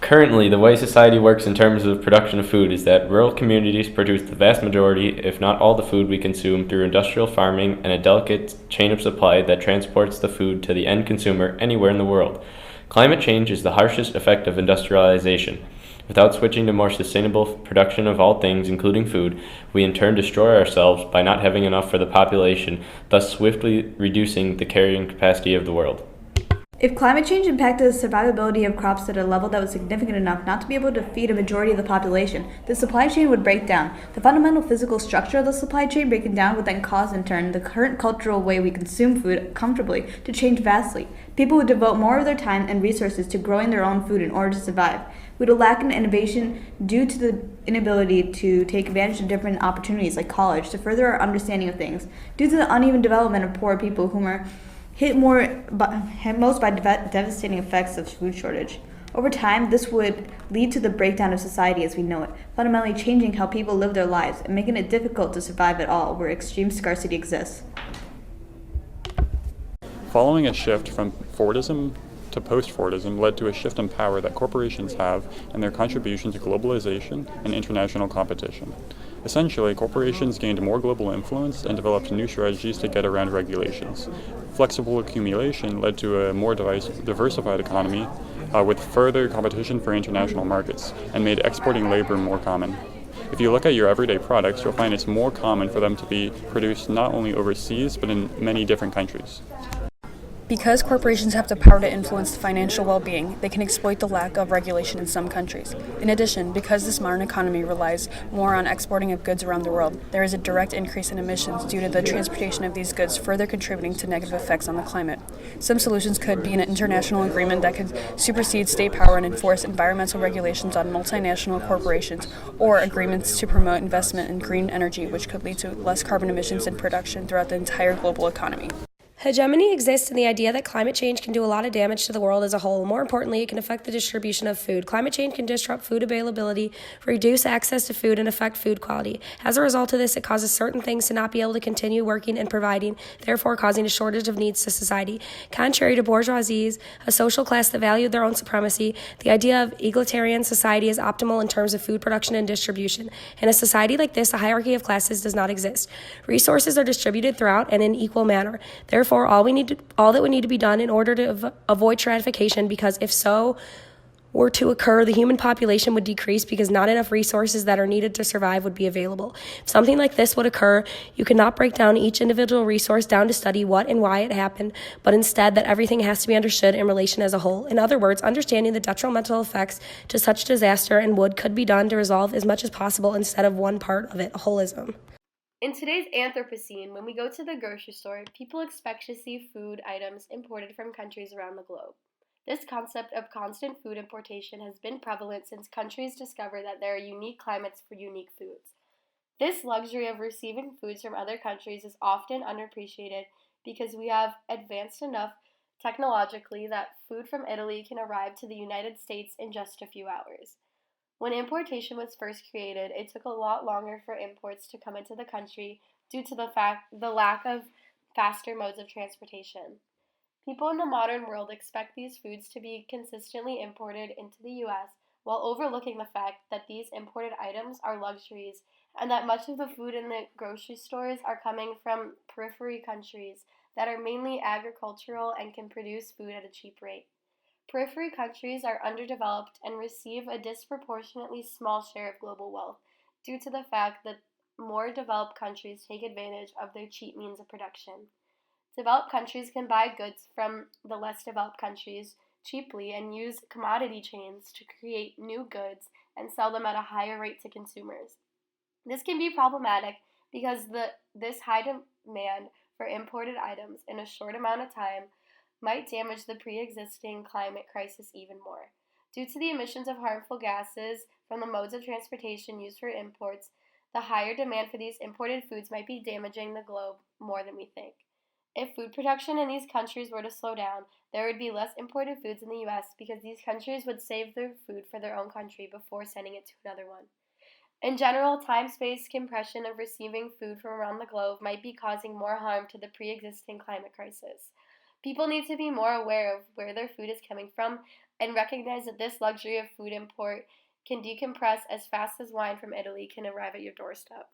Currently, the way society works in terms of production of food is that rural communities produce the vast majority, if not all, the food we consume through industrial farming and a delicate chain of supply that transports the food to the end consumer anywhere in the world. Climate change is the harshest effect of industrialization. Without switching to more sustainable production of all things, including food, we in turn destroy ourselves by not having enough for the population, thus swiftly reducing the carrying capacity of the world. If climate change impacted the survivability of crops at a level that was significant enough not to be able to feed a majority of the population, the supply chain would break down. The fundamental physical structure of the supply chain breaking down would then cause, in turn, the current cultural way we consume food comfortably to change vastly. People would devote more of their time and resources to growing their own food in order to survive. We would lack in innovation due to the inability to take advantage of different opportunities like college to further our understanding of things, due to the uneven development of poor people whom are hit most by devastating effects of food shortage. Over time, this would lead to the breakdown of society as we know it, fundamentally changing how people live their lives and making it difficult to survive at all where extreme scarcity exists. Following a shift from Fordism to post-Fordism led to a shift in power that corporations have in their contribution to globalization and international competition. Essentially, corporations gained more global influence and developed new strategies to get around regulations. Flexible accumulation led to a more diversified economy with further competition for international markets and made exporting labor more common. If you look at your everyday products, you'll find it's more common for them to be produced not only overseas, but in many different countries. Because corporations have the power to influence the financial well-being, they can exploit the lack of regulation in some countries. In addition, because this modern economy relies more on exporting of goods around the world, there is a direct increase in emissions due to the transportation of these goods, further contributing to negative effects on the climate. Some solutions could be an international agreement that could supersede state power and enforce environmental regulations on multinational corporations, or agreements to promote investment in green energy, which could lead to less carbon emissions in production throughout the entire global economy. Hegemony exists in the idea that climate change can do a lot of damage to the world as a whole. More importantly, it can affect the distribution of food. Climate change can disrupt food availability, reduce access to food, and affect food quality. As a result of this, it causes certain things to not be able to continue working and providing, therefore causing a shortage of needs to society. Contrary to bourgeoisies, a social class that valued their own supremacy, the idea of egalitarian society is optimal in terms of food production and distribution. In a society like this, a hierarchy of classes does not exist. Resources are distributed throughout and in equal manner. Therefore, all that would need to be done in order to avoid stratification, because if so were to occur, the human population would decrease because not enough resources that are needed to survive would be available. If something like this would occur, you cannot break down each individual resource down to study what and why it happened, but instead that everything has to be understood in relation as a whole. In other words, understanding the detrimental effects to such disaster and could be done to resolve as much as possible instead of one part of it, holism. In today's Anthropocene, when we go to the grocery store, people expect to see food items imported from countries around the globe. This concept of constant food importation has been prevalent since countries discovered that there are unique climates for unique foods. This luxury of receiving foods from other countries is often underappreciated because we have advanced enough technologically that food from Italy can arrive to the United States in just a few hours. When importation was first created, it took a lot longer for imports to come into the country due to the lack of faster modes of transportation. People in the modern world expect these foods to be consistently imported into the US while overlooking the fact that these imported items are luxuries and that much of the food in the grocery stores are coming from periphery countries that are mainly agricultural and can produce food at a cheap rate. Periphery countries are underdeveloped and receive a disproportionately small share of global wealth due to the fact that more developed countries take advantage of their cheap means of production. Developed countries can buy goods from the less developed countries cheaply and use commodity chains to create new goods and sell them at a higher rate to consumers. This can be problematic because this high demand for imported items in a short amount of time might damage the pre-existing climate crisis even more. Due to the emissions of harmful gases from the modes of transportation used for imports, the higher demand for these imported foods might be damaging the globe more than we think. If food production in these countries were to slow down, there would be less imported foods in the US because these countries would save their food for their own country before sending it to another one. In general, time-space compression of receiving food from around the globe might be causing more harm to the pre-existing climate crisis. People need to be more aware of where their food is coming from and recognize that this luxury of food import can decompress as fast as wine from Italy can arrive at your doorstep.